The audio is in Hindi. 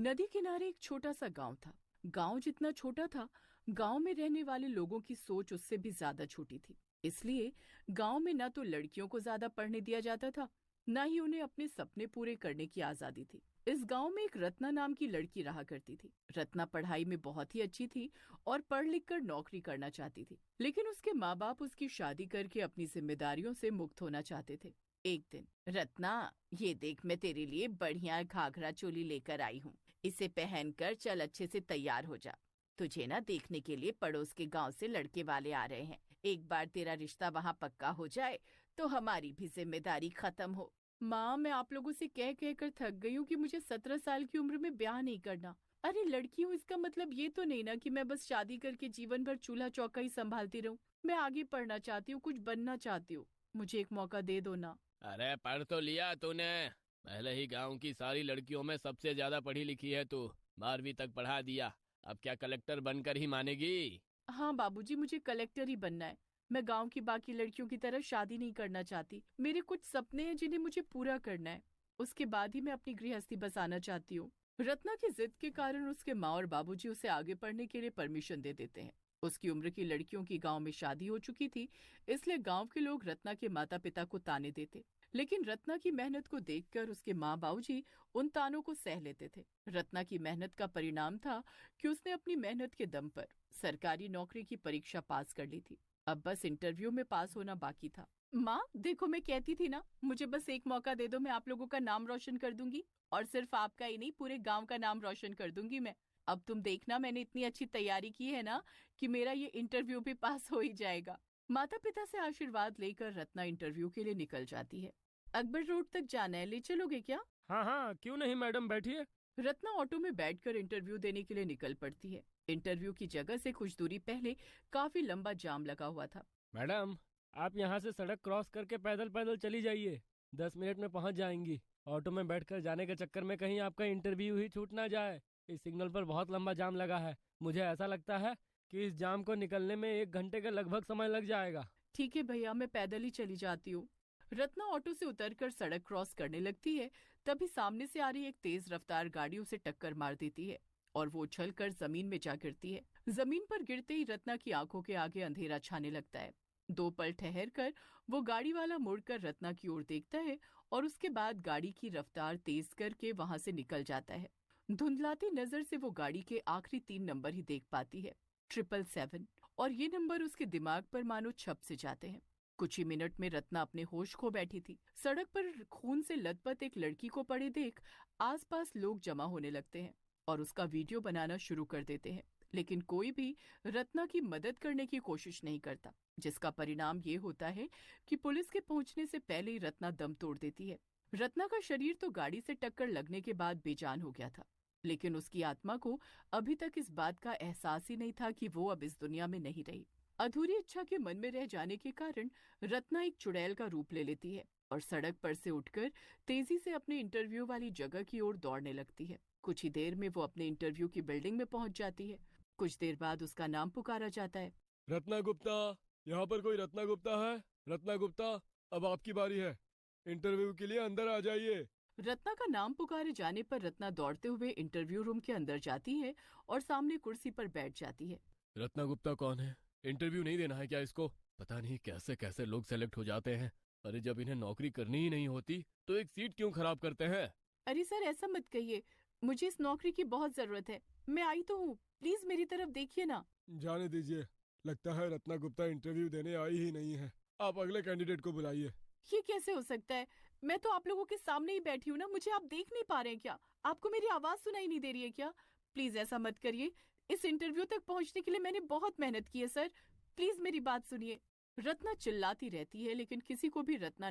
नदी किनारे एक छोटा सा गांव था। गांव जितना छोटा था, गांव में रहने वाले लोगों की सोच उससे भी ज्यादा छोटी थी। इसलिए गांव में न तो लड़कियों को ज्यादा पढ़ने दिया जाता था, न ही उन्हें अपने सपने पूरे करने की आजादी थी। इस गांव में एक रत्ना नाम की लड़की रहा करती थी। रत्ना पढ़ाई में बहुत ही अच्छी थी और पढ़ लिख कर नौकरी करना चाहती थी, लेकिन उसके माँ बाप उसकी शादी करके अपनी जिम्मेदारियों से मुक्त होना चाहते थे। एक दिन, रत्ना, ये देख, मैं तेरे लिए बढ़िया घाघरा चोली लेकर आई हूँ। इसे पहनकर चल, अच्छे से तैयार हो जा। तुझे ना देखने के लिए पड़ोस के गांव से लड़के वाले आ रहे हैं। एक बार तेरा रिश्ता वहां पक्का हो जाए तो हमारी भी जिम्मेदारी खत्म हो। माँ, मैं आप लोगों से कह कह कर थक गई हूँ कि मुझे 17 साल की उम्र में ब्याह नहीं करना। अरे लड़की हूँ, इसका मतलब ये तो नहीं ना कि मैं बस शादी करके जीवन भर चूल्हा चौका ही संभालती रहूं। मैं आगे पढ़ना चाहती हूँ, कुछ बनना चाहती हूँ। मुझे एक मौका दे दो ना। अरे पढ़ तो लिया तूने। पहले ही गांव की सारी लड़कियों में सबसे ज्यादा पढ़ी लिखी है तू। 12वीं तक पढ़ा दिया। अब क्या कलेक्टर बनकर ही मानेगी? हाँ बाबूजी, मुझे कलेक्टर ही बनना है। मैं गांव की बाकी लड़कियों की तरह शादी नहीं करना चाहती। मेरे कुछ सपने हैं जिन्हें मुझे पूरा करना है। उसके बाद ही मैं अपनी गृहस्थी बसाना चाहती हूँ। रत्ना की जिद के कारण उसके माँ और बाबूजी उसे आगे पढ़ने के लिए परमिशन दे देते हैं। उसकी उम्र की लड़कियों की गांव में शादी हो चुकी थी, इसलिए गांव के लोग रत्ना के माता पिता को ताने देते। लेकिन रत्ना की मेहनत को देखकर उसके माँ बाबूजी उन तानों को सह लेते थे। रत्ना की मेहनत का परिणाम था कि उसने अपनी मेहनत के दम पर सरकारी नौकरी की परीक्षा पास कर ली थी। अब बस इंटरव्यू में पास होना बाकी था। माँ देखो, मैं कहती थी ना, मुझे बस एक मौका दे दो, मैं आप लोगों का नाम रोशन कर दूंगी। और सिर्फ आपका ही नहीं, पूरे गांव का नाम रोशन कर दूंगी मैं। अब तुम देखना, मैंने इतनी अच्छी तैयारी की है ना कि मेरा ये इंटरव्यू भी पास हो ही जाएगा। माता पिता से आशीर्वाद लेकर रत्ना इंटरव्यू के लिए निकल जाती है। अकबर रोड तक जाना है, ले चलोगे क्या? हाँ हाँ, क्यों नहीं मैडम, बैठिए। रत्ना ऑटो में बैठकर इंटरव्यू देने के लिए निकल पड़ती है। इंटरव्यू की जगह से कुछ दूरी पहले काफी लंबा जाम लगा हुआ था। मैडम, आप यहाँ से सड़क क्रॉस करके पैदल पैदल चली जाइए। 10 मिनट में पहुँच जाएंगी। ऑटो में बैठकर जाने के चक्कर में कहीं आपका इंटरव्यू ही छूट ना जाए। इस सिग्नल पर बहुत लंबा जाम लगा है। मुझे ऐसा लगता है कि इस जाम को निकलने में 1 घंटे का लगभग समय लग जाएगा। ठीक है भैया, मैं पैदल ही चली जाती हूँ। रत्ना ऑटो से उतरकर सड़क क्रॉस करने लगती है, तभी सामने से आ रही एक तेज रफ्तार गाड़ी उसे टक्कर मार देती है और वो उछलकर जमीन में जा गिरती है। जमीन पर गिरते ही रत्ना की आंखों के आगे अंधेरा छाने लगता है। 2 पल ठहर कर वो गाड़ी वाला मुड़कर रत्ना की ओर देखता है और उसके बाद गाड़ी की रफ्तार तेज करके वहां से निकल जाता है। धुंधलाती नजर से वो गाड़ी के आखिरी 3 नंबर ही देख पाती है, 777, और ये नंबर उसके दिमाग पर मानो छप से जाते हैं। कुछ ही मिनट में रत्ना अपने होश खो बैठी थी। सड़क पर खून से लथपथ एक लड़की को पड़े देख आसपास लोग जमा होने लगते हैं और उसका वीडियो बनाना शुरू कर देते हैं, लेकिन कोई भी रत्ना की मदद करने की कोशिश नहीं करता, जिसका परिणाम ये होता है कि पुलिस के पहुंचने से पहले ही रत्ना दम तोड़ देती है। रत्ना का शरीर तो गाड़ी से टक्कर लगने के बाद बेजान हो गया था, लेकिन उसकी आत्मा को अभी तक इस बात का एहसास ही नहीं था कि वो अब इस दुनिया में नहीं रही। अधूरी इच्छा के मन में रह जाने के कारण रत्ना एक चुड़ैल का रूप ले लेती है और सड़क पर से उठकर तेजी से अपने इंटरव्यू वाली जगह की ओर दौड़ने लगती है। कुछ ही देर में वो अपने इंटरव्यू की बिल्डिंग में पहुंच जाती है। कुछ देर बाद उसका नाम पुकारा जाता है। रत्ना गुप्ता, यहाँ पर कोई रत्ना गुप्ता है? रत्ना गुप्ता, अब आपकी बारी है। इंटरव्यू के लिए अंदर आ जाइए। रत्ना का नाम पुकारे जाने पर रत्ना दौड़ते हुए इंटरव्यू रूम के अंदर जाती है और सामने कुर्सी पर बैठ जाती है। रत्ना गुप्ता कौन है? इंटरव्यू नहीं देना है क्या इसको? पता नहीं कैसे कैसे लोग सेलेक्ट हो जाते हैं। अरे जब इन्हें नौकरी करनी ही नहीं होती तो एक सीट क्यों खराब करते हैं? अरे सर, ऐसा मत कहिए, मुझे इस नौकरी की बहुत जरूरत है। मैं आई तो हूँ, प्लीज मेरी तरफ देखिए ना। जाने दीजिए, लगता है रत्ना गुप्ता इंटरव्यू देने आई ही नहीं है। आप अगले कैंडिडेट को बुलाइए। ये कैसे हो सकता है? मैं तो आप लोगों के सामने ही बैठी हूँ ना, मुझे आप देख नहीं पा रहे हैं क्या? आपको मेरी आवाज सुनाई नहीं दे रही है क्या? प्लीज ऐसा मत करिए। इस इंटरव्यू तक पहुंचने के लिए मैंने बहुत मेहनत की है सर, प्लीज मेरी बात सुनिए। रत्ना चिल्लाती रहती है, लेकिन किसी को भी रत्ना